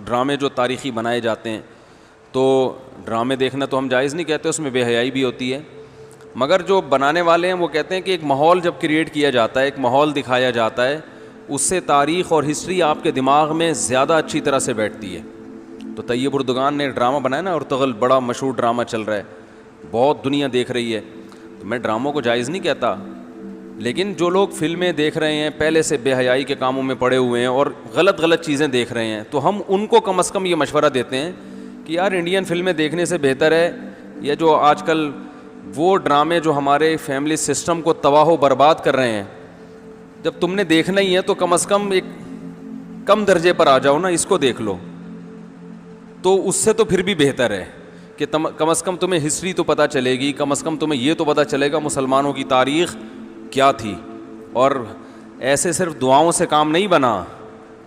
ڈرامے جو تاریخی بنائے جاتے ہیں، تو ڈرامے دیکھنا تو ہم جائز نہیں کہتے، اس میں بے حیائی بھی ہوتی ہے، مگر جو بنانے والے ہیں وہ کہتے ہیں کہ ایک ماحول جب کریٹ کیا جاتا ہے، ایک ماحول دکھایا جاتا ہے، اس سے تاریخ اور ہسٹری آپ کے دماغ میں زیادہ اچھی طرح سے بیٹھتی ہے۔ تو طیب اردگان نے ڈرامہ بنایا نا، ارطغرل بڑا مشہور ڈرامہ چل رہا ہے، بہت دنیا دیکھ رہی ہے، تو میں ڈراموں کو جائز نہیں کہتا، لیکن جو لوگ فلمیں دیکھ رہے ہیں پہلے سے بے حیائی کے کاموں میں پڑے ہوئے ہیں اور غلط چیزیں دیکھ رہے ہیں، تو ہم ان کو کم از کم یہ مشورہ دیتے ہیں کہ یار انڈین فلمیں دیکھنے سے بہتر ہے یہ جو آج کل وہ ڈرامے جو ہمارے فیملی سسٹم کو تباہ و برباد کر رہے ہیں، جب تم نے دیکھنا ہی ہے تو کم از کم ایک کم درجے پر آ جاؤ نا، اس کو دیکھ لو، تو اس سے تو پھر بھی بہتر ہے کہ کم از کم تمہیں ہسٹری تو پتہ چلے گی، کم از کم تمہیں یہ تو پتہ چلے گا مسلمانوں کی تاریخ کیا تھی۔ اور ایسے صرف دعاؤں سے کام نہیں بنا،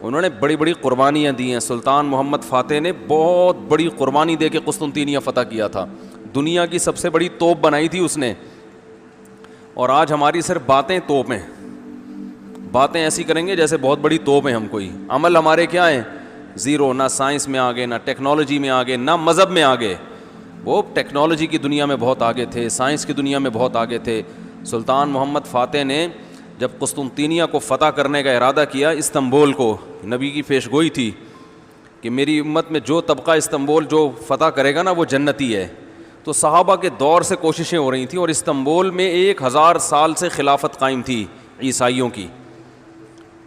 انہوں نے بڑی بڑی قربانیاں دی ہیں۔ سلطان محمد فاتح نے بہت بڑی قربانی دے کے قسطنطینیہ فتح کیا تھا، دنیا کی سب سے بڑی توپ بنائی تھی اس نے، اور آج ہماری صرف باتیں توپ ہیں، باتیں ایسی کریں گے جیسے بہت بڑی توپ ہیں ہم، کوئی عمل ہمارے کیا ہیں زیرو، نہ سائنس میں آگے، نہ ٹیکنالوجی میں آگے، نہ مذہب میں آگے۔ وہ ٹیکنالوجی کی دنیا میں بہت آگے تھے، سائنس کی دنیا میں بہت آگے تھے۔ سلطان محمد فاتح نے جب قسطنطینیہ کو فتح کرنے کا ارادہ کیا، استنبول کو، نبی کی پیش گوئی تھی کہ میری امت میں جو طبقہ استنبول جو فتح کرے گا نا وہ جنتی ہے، تو صحابہ کے دور سے کوششیں ہو رہی تھیں، اور استنبول میں 1000 سال سے خلافت قائم تھی عیسائیوں کی،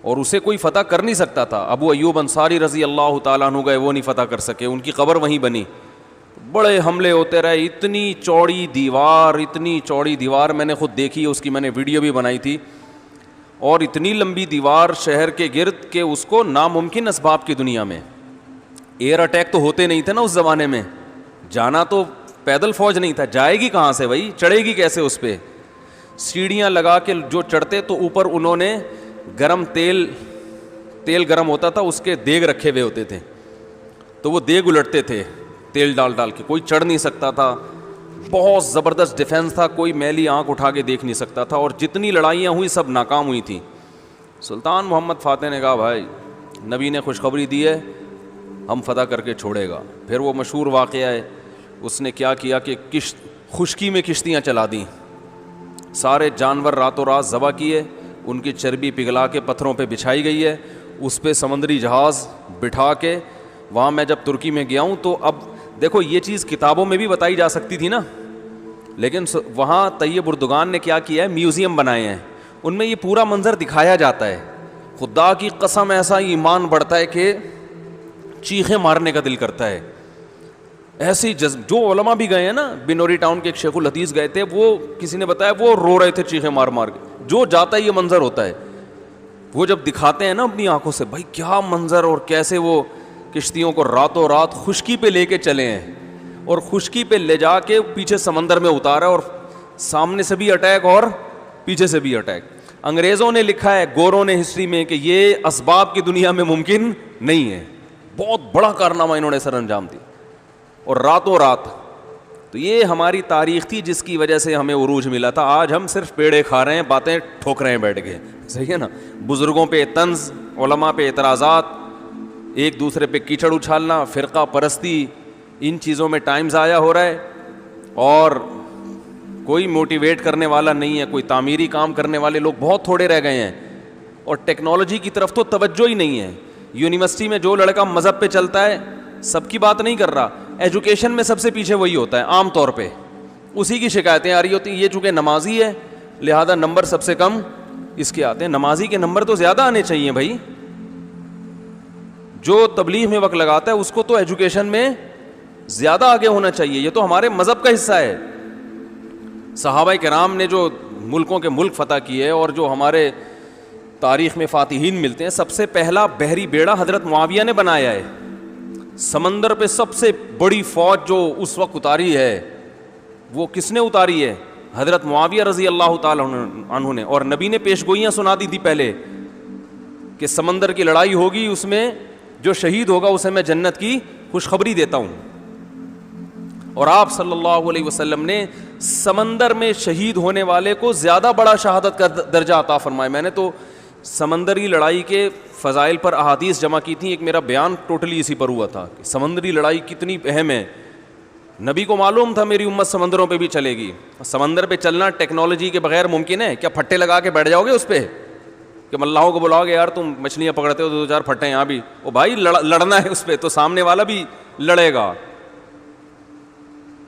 اور اسے کوئی فتح کر نہیں سکتا تھا۔ ابو ایوب انصاری رضی اللہ تعالیٰ عنہ گئے، وہ نہیں فتح کر سکے، ان کی قبر وہیں بنی، بڑے حملے ہوتے رہے، اتنی چوڑی دیوار میں نے خود دیکھی، اس کی میں نے ویڈیو بھی بنائی تھی، اور اتنی لمبی دیوار شہر کے گرد کہ اس کو ناممکن اسباب کی دنیا میں، ایئر اٹیک تو ہوتے نہیں تھے نا اس زمانے میں، جانا تو پیدل فوج نہیں تھا، جائے گی کہاں سے بھائی، چڑھے گی کیسے اس پہ، سیڑھیاں لگا کے جو چڑھتے تو اوپر انہوں نے گرم تیل گرم ہوتا تھا، اس کے دیگ رکھے ہوئے ہوتے تھے، تو وہ دیگ الٹتے تھے تیل ڈال کے، کوئی چڑھ نہیں سکتا تھا، بہت زبردست ڈیفنس تھا، کوئی میلی آنکھ اٹھا کے دیکھ نہیں سکتا تھا، اور جتنی لڑائیاں ہوئی سب ناکام ہوئی تھیں۔ سلطان محمد فاتح نے کہا بھائی نبی نے خوشخبری دی ہے، ہم فتح کر کے چھوڑے گا۔ پھر وہ مشہور واقعہ ہے، اس نے کیا کیا کہ خشکی میں کشتیاں چلا دیں، سارے جانور راتوں رات ذبح کیے، ان کی چربی پگھلا کے پتھروں پہ بچھائی گئی ہے، اس پہ سمندری جہاز بٹھا کے، وہاں میں جب ترکی میں گیا ہوں تو اب دیکھو یہ چیز کتابوں میں بھی بتائی جا سکتی تھی نا، لیکن وہاں طیب اردگان نے کیا کیا ہے، میوزیم بنائے ہیں، ان میں یہ پورا منظر دکھایا جاتا ہے۔ خدا کی قسم ایسا ایمان بڑھتا ہے کہ چیخیں مارنے کا دل کرتا ہے، ایسی جو علماء بھی گئے ہیں نا، بنوری ٹاؤن کے ایک شیخ الحدیث گئے تھے، وہ کسی نے بتایا وہ رو رہے تھے چیخیں مار مار کے، جو جاتا ہے یہ منظر ہوتا ہے، وہ جب دکھاتے ہیں نا اپنی آنکھوں سے، بھائی کیا منظر، اور کیسے وہ کشتیوں کو راتوں رات خشکی پہ لے کے چلے ہیں، اور خشکی پہ لے جا کے پیچھے سمندر میں اتارا، اور سامنے سے بھی اٹیک اور پیچھے سے بھی اٹیک۔ انگریزوں نے لکھا ہے، گوروں نے ہسٹری میں، کہ یہ اسباب کی دنیا میں ممکن نہیں ہے، بہت بڑا کارنامہ انہوں نے سر انجام دی، اور راتوں رات۔ تو یہ ہماری تاریخ تھی جس کی وجہ سے ہمیں عروج ملا تھا۔ آج ہم صرف پیڑے کھا رہے ہیں، باتیں ٹھوک رہے ہیں بیٹھ کے، صحیح ہے نا، بزرگوں پہ طنز، علماء پہ اعتراضات، ایک دوسرے پہ کیچڑ اچھالنا، فرقہ پرستی، ان چیزوں میں ٹائم ضائع ہو رہا ہے، اور کوئی موٹیویٹ کرنے والا نہیں ہے، کوئی تعمیری کام کرنے والے لوگ بہت تھوڑے رہ گئے ہیں، اور ٹیکنالوجی کی طرف تو توجہ ہی نہیں ہے۔ یونیورسٹی میں جو لڑکا مذہب پہ چلتا ہے، سب کی بات نہیں کر رہا، ایجوکیشن میں سب سے پیچھے وہی ہوتا ہے، عام طور پہ اسی کی شکایتیں آ رہی ہوتی ہیں، یہ چونکہ نمازی ہے لہذا نمبر سب سے کم اس کے آتے ہیں۔ نمازی کے نمبر تو زیادہ آنے چاہیے بھائی، جو تبلیغ میں وقت لگاتا ہے اس کو تو ایجوکیشن میں زیادہ آگے ہونا چاہیے، یہ تو ہمارے مذہب کا حصہ ہے۔ صحابہ کرام نے جو ملکوں کے ملک فتح کیے، اور جو ہمارے تاریخ میں فاتحین ملتے ہیں، سب سے پہلا بحری بیڑا حضرت معاویہ نے بنایا ہے۔ سمندر پہ سب سے بڑی فوج جو اس وقت اتاری ہے، وہ کس نے اتاری ہے؟ حضرت معاویہ رضی اللہ تعالیٰ عنہ نے، اور نبی نے پیشگوئیاں سنا دی تھی پہلے کہ سمندر کی لڑائی ہوگی، اس میں جو شہید ہوگا اسے میں جنت کی خوشخبری دیتا ہوں، اور آپ صلی اللہ علیہ وسلم نے سمندر میں شہید ہونے والے کو زیادہ بڑا شہادت کا درجہ عطا فرمایا۔ میں نے تو سمندری لڑائی کے فضائل پر احادیث جمع کی تھیں. ایک میرا بیان ٹوٹلی اسی پر ہوا تھا کہ سمندری لڑائی کتنی اہم ہے. نبی کو معلوم تھا میری امت سمندروں پہ بھی چلے گی. سمندر پہ چلنا ٹیکنالوجی کے بغیر ممکن ہے کیا؟ پھٹے لگا کے بیٹھ جاؤ گے اس پہ کہ ملاحوں کو بلاؤ گے یار تم مچھلیاں پکڑتے ہو تو 2-4 پھٹے یہاں بھی, او بھائی لڑنا ہے اس پہ تو سامنے والا بھی لڑے گا.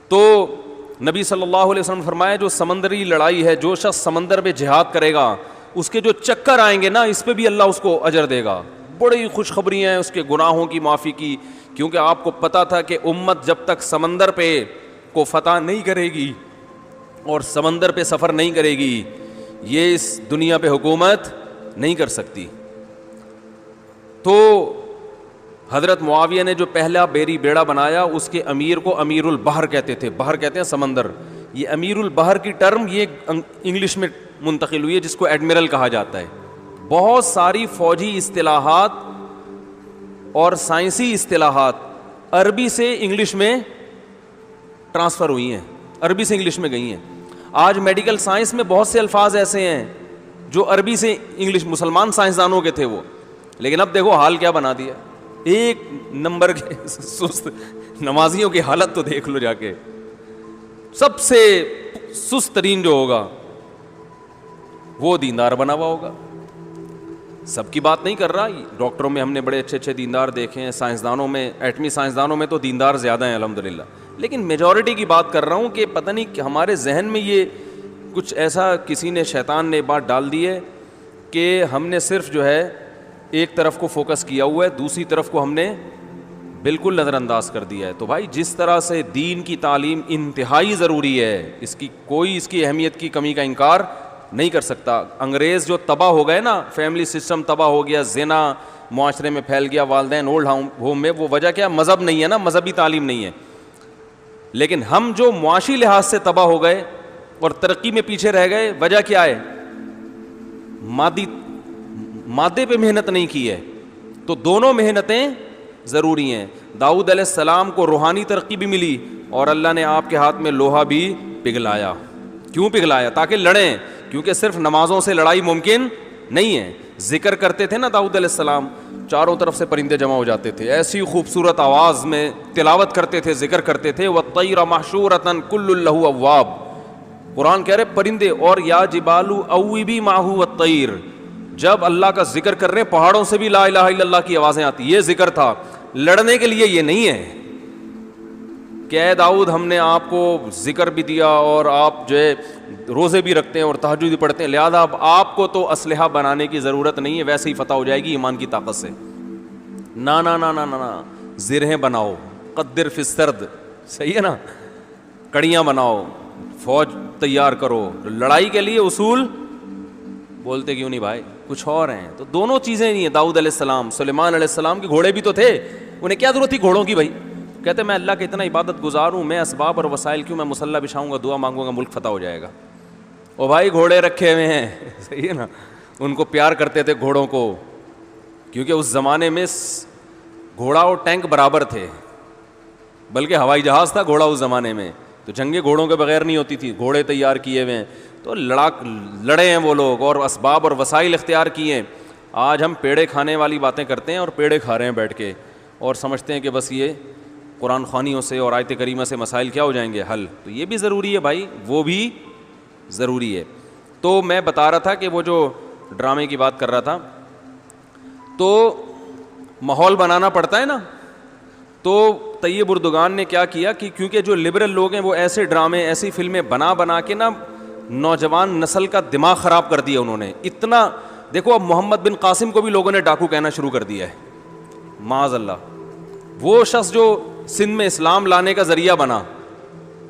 تو نبی صلی اللہ علیہ وسلم نے فرمایا جو سمندری لڑائی ہے, جو شخص سمندر پہ جہاد کرے گا اس کے جو چکر آئیں گے نا اس پہ بھی اللہ اس کو اجر دے گا. بڑی خوشخبری ہیں اس کے گناہوں کی معافی کی, کیونکہ آپ کو پتا تھا کہ امت جب تک سمندر پہ کو فتح نہیں کرے گی اور سمندر پہ سفر نہیں کرے گی یہ اس دنیا پہ حکومت نہیں کر سکتی. تو حضرت معاویہ نے جو پہلا بیڑا بنایا اس کے امیر کو امیر البحر کہتے تھے. بحر کہتے ہیں سمندر. یہ امیر البحر کی ٹرم یہ انگلش میں منتقل ہوئی ہے جس کو ایڈمرل کہا جاتا ہے. بہت ساری فوجی اصطلاحات اور سائنسی اصطلاحات عربی سے انگلش میں ٹرانسفر ہوئی ہیں, عربی سے انگلش میں گئی ہیں. آج میڈیکل سائنس میں بہت سے الفاظ ایسے ہیں جو عربی سے انگلش, مسلمان سائنسدانوں کے تھے وہ, لیکن اب دیکھو حال کیا بنا دیا. ایک نمبر کے سست نمازیوں کی حالت تو دیکھ لو جا کے. سب سے سست ترین جو ہوگا وہ دیندار بنا ہوا ہوگا. سب کی بات نہیں کر رہا, ڈاکٹروں میں ہم نے بڑے اچھے اچھے دیندار دیکھے ہیں, سائنسدانوں میں, ایٹمی سائنسدانوں میں تو دیندار زیادہ ہیں الحمدللہ, لیکن میجورٹی کی بات کر رہا ہوں کہ پتہ نہیں کہ ہمارے ذہن میں یہ کچھ ایسا کسی نے, شیطان نے بات ڈال دی ہے کہ ہم نے صرف جو ہے ایک طرف کو فوکس کیا ہوا ہے, دوسری طرف کو ہم نے بالکل نظر انداز کر دیا ہے. تو بھائی جس طرح سے دین کی تعلیم انتہائی ضروری ہے, اس کی کوئی اس کی اہمیت کی کمی کا انکار نہیں کر سکتا. انگریز جو تباہ ہو گئے نا, فیملی سسٹم تباہ ہو گیا, زنا معاشرے میں پھیل گیا, والدین اولڈ ہوم میں, وہ وجہ کیا؟ مذہب نہیں ہے نا, مذہبی تعلیم نہیں ہے. لیکن ہم جو معاشی لحاظ سے تباہ ہو گئے اور ترقی میں پیچھے رہ گئے, وجہ کیا ہے؟ مادے پہ محنت نہیں کی ہے. تو دونوں محنتیں ضروری ہیں. داؤد علیہ السلام کو روحانی ترقی بھی ملی اور اللہ نے آپ کے ہاتھ میں لوہا بھی پگھلایا. کیوں پگھلایا؟ تاکہ لڑیں, کیونکہ صرف نمازوں سے لڑائی ممکن نہیں ہے. ذکر کرتے تھے نا داؤد علیہ السلام, چاروں طرف سے پرندے جمع ہو جاتے تھے, ایسی خوبصورت آواز میں تلاوت کرتے تھے, ذکر کرتے تھے. وَالطَّيْرَ مَحْشُورَةً كُلٌّ لَهُ أَوَّابٌ, قرآن کہہ رہے پرندے, اور یا جبالُ أَوِّبِي مَعَهُ وَالطَّيْرُ, جب اللہ کا ذکر کر رہے ہیں پہاڑوں سے بھی لا الہ الا اللہ کی آوازیں آتی. یہ ذکر تھا, لڑنے کے لیے یہ نہیں ہے کہ اے داؤد ہم نے آپ کو ذکر بھی دیا اور آپ جو ہے روزے بھی رکھتے ہیں اور تہجد بھی پڑھتے ہیں, لہذا اب آپ کو تو اسلحہ بنانے کی ضرورت نہیں ہے, ویسے ہی فتح ہو جائے گی ایمان کی طاقت سے. نا نا نا نا نا, زرہیں بناؤ, قدر فی السرد, صحیح ہے نا, کڑیاں بناؤ, فوج تیار کرو, لڑائی کے لیے اصول بولتے کیوں نہیں بھائی, کچھ اور ہیں. تو دونوں چیزیں نہیں ہیں. داؤد علیہ السلام, سلیمان علیہ السلام کے گھوڑے بھی تو تھے, انہیں کیا ضرورت تھی گھوڑوں کی بھائی؟ کہتے میں اللہ کے اتنا عبادت گزار ہوں, میں اسباب اور وسائل کیوں, میں مصلی بچھاؤں گا, دعا مانگوں گا, ملک فتح ہو جائے گا. او بھائی گھوڑے رکھے ہوئے ہیں, صحیح ہے نا, ان کو پیار کرتے تھے گھوڑوں کو, کیونکہ اس زمانے میں گھوڑا اور ٹینک برابر تھے, بلکہ ہوائی جہاز تھا گھوڑا اس زمانے میں, تو جنگیں گھوڑوں کے بغیر نہیں ہوتی تھی, گھوڑے تیار کیے ہوئے ہیں. تو لڑے ہیں وہ لوگ اور اسباب اور وسائل اختیار کیے ہیں. آج ہم پیڑے کھانے والی باتیں کرتے ہیں اور پیڑے کھا رہے ہیں بیٹھ کے, اور سمجھتے ہیں کہ بس یہ قرآن خوانیوں سے اور آیت کریمہ سے مسائل کیا ہو جائیں گے حل. تو یہ بھی ضروری ہے بھائی, وہ بھی ضروری ہے. تو میں بتا رہا تھا کہ وہ جو ڈرامے کی بات کر رہا تھا, تو ماحول بنانا پڑتا ہے نا. تو طیب اردگان نے کیا کیا کہ کیونکہ جو لبرل لوگ ہیں وہ ایسے ڈرامے, ایسی فلمیں بنا کے نا نوجوان نسل کا دماغ خراب کر دیا انہوں نے. اتنا دیکھو, اب محمد بن قاسم کو بھی لوگوں نے ڈاکو کہنا شروع کر دیا ہے, معاذ اللہ. وہ شخص جو سندھ میں اسلام لانے کا ذریعہ بنا,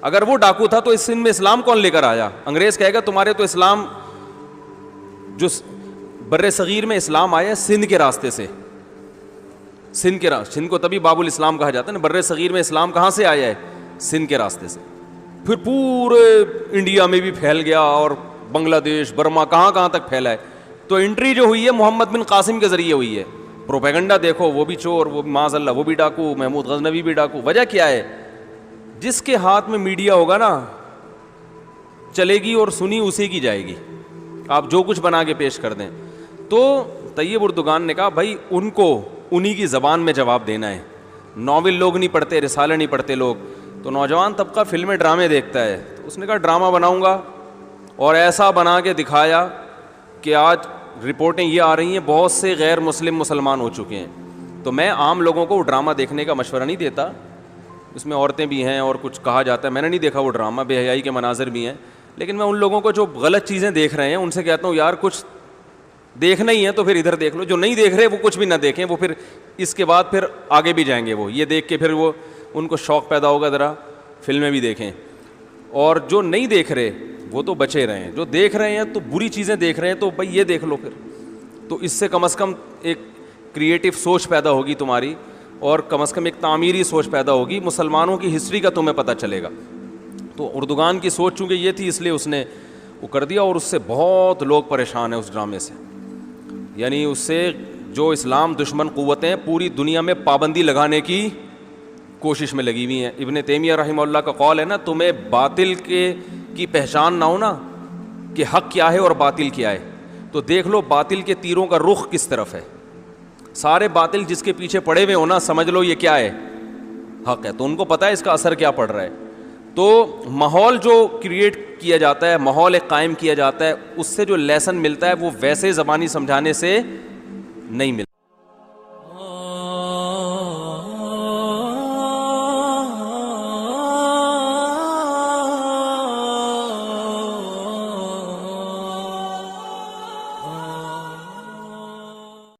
اگر وہ ڈاکو تھا تو اس سندھ میں اسلام کون لے کر آیا؟ انگریز کہے گا تمہارے تو اسلام, جو بر صغیر میں اسلام آیا سندھ کے راستے سے, سندھ کو تبھی باب الاسلام کہا جاتا ہے نا. بر صغیر میں اسلام کہاں سے آیا ہے؟ سندھ کے راستے سے. پھر پورے انڈیا میں بھی پھیل گیا اور بنگلہ دیش, برما, کہاں تک پھیلا ہے. تو انٹری جو ہوئی ہے محمد بن قاسم کے ذریعے ہوئی ہے. پروپیگنڈا دیکھو, وہ بھی چور, وہ بھی معاذ اللہ وہ بھی ڈاکو, محمود غزنوی بھی ڈاکو. وجہ کیا ہے؟ جس کے ہاتھ میں میڈیا ہوگا نا چلے گی اور سنی اسی کی جائے گی, آپ جو کچھ بنا کے پیش کر دیں. تو طیب اردگان نے کہا بھائی ان کو انہی کی زبان میں جواب دینا ہے. ناول لوگ نہیں پڑھتے, رسالے نہیں پڑھتے لوگ, تو نوجوان طبقہ فلمیں ڈرامے دیکھتا ہے. تو اس نے کہا ڈرامہ بناؤں گا, اور ایسا بنا کے دکھایا کہ آج رپورٹیں یہ آ رہی ہیں بہت سے غیر مسلم مسلمان ہو چکے ہیں. تو میں عام لوگوں کو وہ ڈرامہ دیکھنے کا مشورہ نہیں دیتا, اس میں عورتیں بھی ہیں اور کچھ کہا جاتا ہے, میں نے نہیں دیکھا وہ ڈرامہ, بے حیائی کے مناظر بھی ہیں, لیکن میں ان لوگوں کو جو غلط چیزیں دیکھ رہے ہیں ان سے کہتا ہوں یار کچھ دیکھنا ہی ہے تو پھر ادھر دیکھ لو, جو نہیں دیکھ رہے وہ کچھ بھی نہ دیکھیں, وہ پھر اس کے بعد پھر آگے بھی جائیں گے, وہ یہ دیکھ کے پھر وہ ان کو شوق پیدا ہوگا ذرا فلمیں بھی دیکھیں. اور جو نہیں دیکھ رہے وہ تو بچے رہے ہیں, جو دیکھ رہے ہیں تو بری چیزیں دیکھ رہے ہیں تو بھائی یہ دیکھ لو پھر, تو اس سے کم از کم ایک کریٹو سوچ پیدا ہوگی تمہاری, اور کم از کم ایک تعمیری سوچ پیدا ہوگی, مسلمانوں کی ہسٹری کا تمہیں پتہ چلے گا. تو اردگان کی سوچ چونکہ یہ تھی اس لیے اس نے وہ کر دیا, اور اس سے بہت لوگ پریشان ہیں اس ڈرامے سے. یعنی اس سے جو اسلام دشمن قوتیں پوری دنیا میں پابندی لگانے کی کوشش میں لگی ہوئی ہیں. ابن تیمیہ رحمہ اللہ کا قول ہے نا, تمہیں باطل کی پہچان نہ ہو نا کہ حق کیا ہے اور باطل کیا ہے, تو دیکھ لو باطل کے تیروں کا رخ کس طرف ہے. سارے باطل جس کے پیچھے پڑے ہوئے ہو نا, سمجھ لو یہ کیا ہے, حق ہے, تو ان کو پتہ ہے اس کا اثر کیا پڑ رہا ہے. تو ماحول جو کریٹ کیا جاتا ہے, ماحول ایک قائم کیا جاتا ہے, اس سے جو لیسن ملتا ہے وہ ویسے زبانی سمجھانے سے نہیں ملتا.